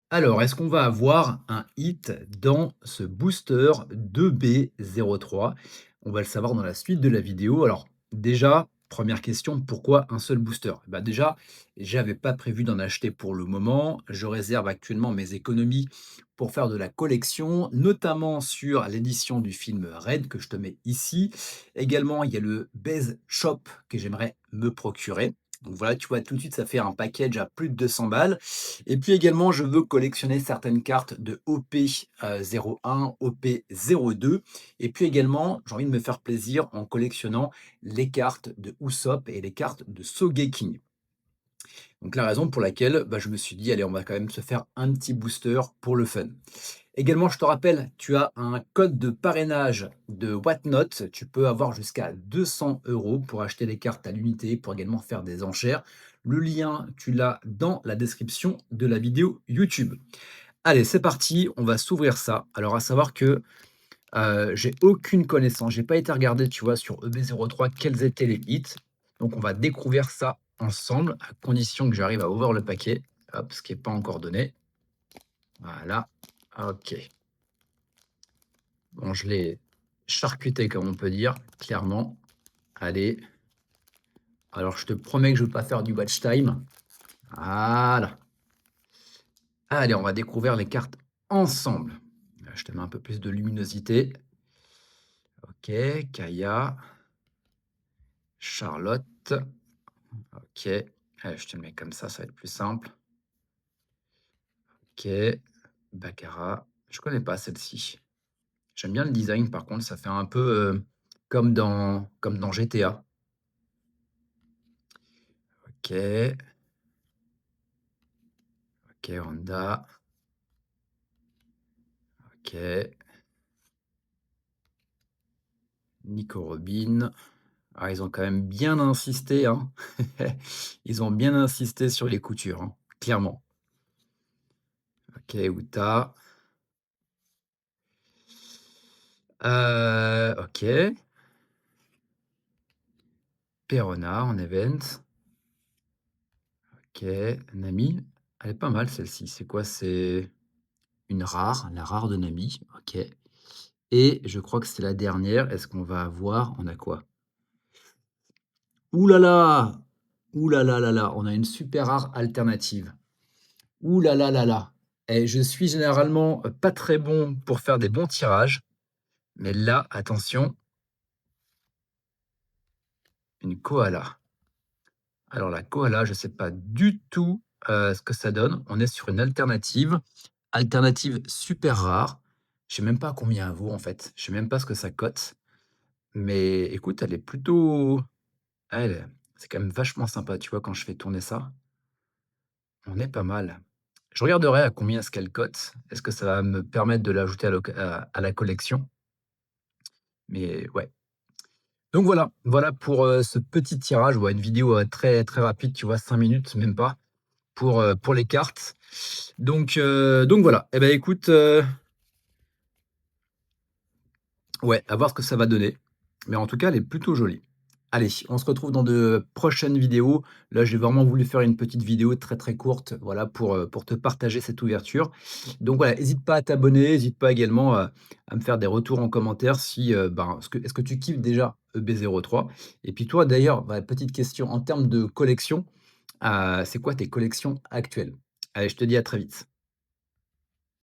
Alors, est-ce qu'on va avoir un hit dans ce booster 2B03? On va le savoir dans la suite de la vidéo. Alors, déjà, première question, pourquoi un seul booster? Bah déjà, j'avais pas prévu d'en acheter pour le moment. Je réserve actuellement mes économies pour faire de la collection, notamment sur l'édition du film Red que je te mets ici. Également, il y a le Base Shop que j'aimerais me procurer. Donc voilà, tu vois, tout de suite, ça fait un package à plus de 200 balles. Et puis également, je veux collectionner certaines cartes de OP 01, OP 02. Et puis également, j'ai envie de me faire plaisir en collectionnant les cartes de Usopp et les cartes de Sogeking. Donc la raison pour laquelle bah, je me suis dit, allez, on va quand même se faire un petit booster pour le fun. Également, je te rappelle, tu as un code de parrainage de Whatnot. Tu peux avoir jusqu'à 200 euros pour acheter des cartes à l'unité, pour également faire des enchères. Le lien, tu l'as dans la description de la vidéo YouTube. Allez, c'est parti, on va s'ouvrir ça. Alors, à savoir que j'ai aucune connaissance, j'ai pas été regarder, tu vois, sur EB03 quels étaient les hits. Donc, on va découvrir ça ensemble, à condition que j'arrive à ouvrir le paquet. Hop, ce qui n'est pas encore donné. Voilà. Ok. Bon, je l'ai charcuté, comme on peut dire, clairement. Allez. Alors, je te promets que je ne vais pas faire du watch time. Voilà. Allez, on va découvrir les cartes ensemble. Je te mets un peu plus de luminosité. Ok, Kaya, Charlotte. Ok, allez, je te le mets comme ça va être plus simple. Ok, Baccarat. Je connais pas celle-ci. J'aime bien le design, par contre, ça fait un peu comme dans GTA. Ok, ok, Honda. Ok, Nico Robin. Ah, ils ont quand même bien insisté, hein. Ils ont bien insisté sur les coutures, hein, clairement. Ok, Uta. Ok. Perona en event. Ok, Nami. Elle est pas mal celle-ci. C'est quoi? C'est une rare, la rare de Nami. Ok. Et je crois que c'est la dernière. Est-ce qu'on va avoir? On a quoi? Ouh là là! Ouh là là là là! On a une super rare alternative. Ouh là là là là! Et je suis généralement pas très bon pour faire des bons tirages, mais là, attention, une koala. Alors la koala, je ne sais pas du tout ce que ça donne. On est sur une alternative, alternative super rare. Je sais même pas combien elle vaut en fait. Je sais même pas ce que ça cote. Mais écoute, elle est plutôt. Elle, c'est quand même vachement sympa, tu vois, quand je fais tourner ça. On est pas mal. Je regarderai à combien est-ce qu'elle cote. Est-ce que ça va me permettre de l'ajouter à la collection? Mais ouais. Donc voilà, voilà pour ce petit tirage. Ouais, une vidéo très, très rapide, tu vois, 5 minutes, même pas, pour les cartes. Donc voilà. Eh ben écoute, ouais, à voir ce que ça va donner. Mais en tout cas, elle est plutôt jolie. Allez, on se retrouve dans de prochaines vidéos. Là, j'ai vraiment voulu faire une petite vidéo très très courte, voilà, pour te partager cette ouverture. Donc voilà, n'hésite pas à t'abonner, n'hésite pas également à me faire des retours en commentaire si, ben, est-ce que tu kiffes déjà EB03? Et puis toi, d'ailleurs, bah, petite question, en termes de collection, c'est quoi tes collections actuelles? Allez, je te dis à très vite.